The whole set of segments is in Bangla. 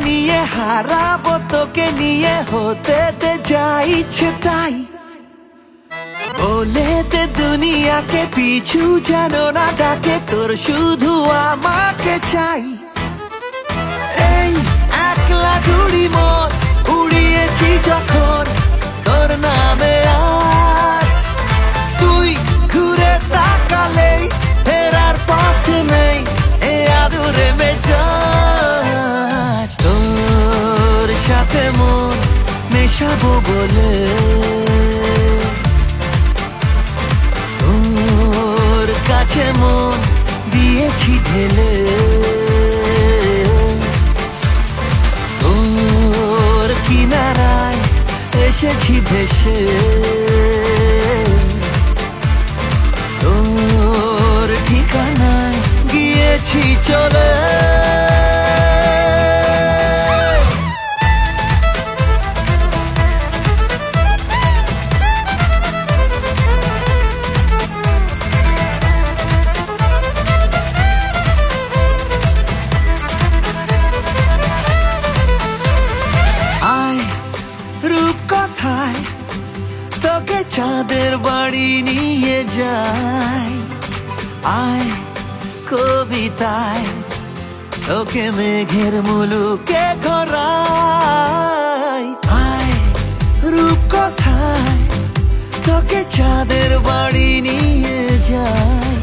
নিয়ে হারাবো তোকে নিয়ে হতে দে যা ইচ্ছে তাই বলে দে দুনিয়াকে পিছু যেন না ডাকে তোর শুধু আমাকে চাই এই একলা ঘুড়ি মন উড়িয়েছি যখন তোর নামে আজ তুই ঘুরে তাকালেই ফেরার পথ নেই এ আদুরে মেজাজ তোর সাথে মন মেশাবো বলে তোর কাছে মন দিয়েছি ঢেলে তোর কিনারায় এসেছি ভেসে তোর ঠিকানায় গিয়েছি চলে রূপকথায় তোকে চাঁদের বাড়ি নিয়ে যাই আয় কবিতায় তোকে মেঘের মুলুকে ঘোরাই আয় রূপকথায় তোকে চাঁদের বাড়ি নিয়ে যাই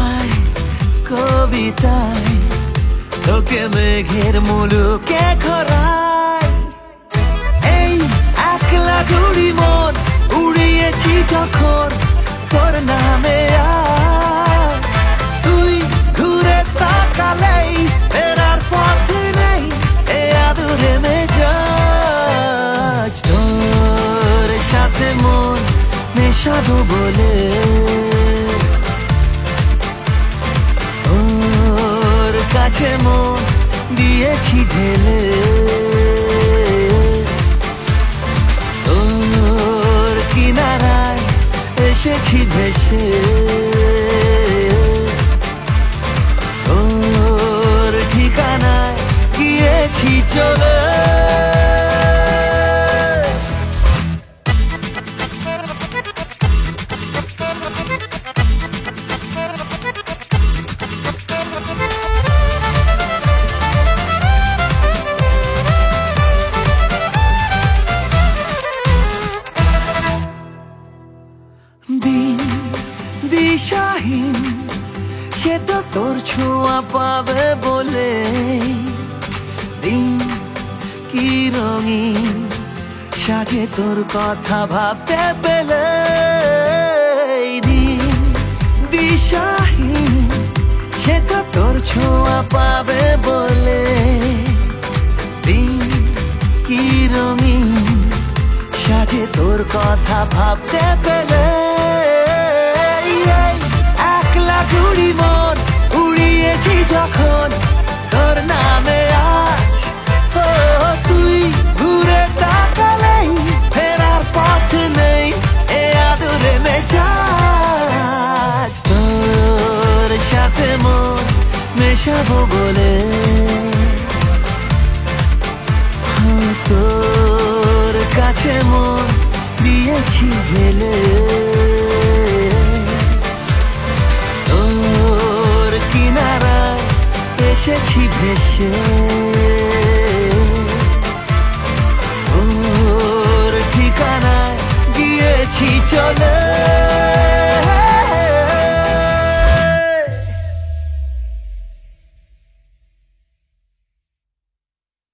আয় কবিতায় তোকে মেঘের মুলুকে ঘোরাই একলা ঘুড়ি মন উড়িয়েছি যখন তোর নামে আজ তুই ঘুরে তাকালেই ফেরার পথ নেই এ আদুরে মেজাজ তোর সাথে মন মেশাবো বলে তোর কাছে মন দিয়েছি ঢেলে কিনারায় এসেছি ভেসে তোর ঠিকানায় গিয়েছি চলে দিন দিশাহীন সে তো তোর ছোঁয়া পাবে বলে দিন কি রঙিন সাজে তোর কথা ভাবতে পেলে দিন দিশাহীন সে তো তোর ছোঁয়া পাবে বলে দিন কি রঙিন সাজে তোর কথা ভাবতে পেলে একলা ঘুড়ি মন উড়িয়েছি যখন তোর নামে আজ ও তুই ঘুরে তাকালেই ফেরার পথ নেই এ আদুরে মেজাজ তোর সাথে মন মেশাবো বলে তোর কাছে মন দিয়েছি ঢেলে তোর কিনারায় এসেছি ভেসে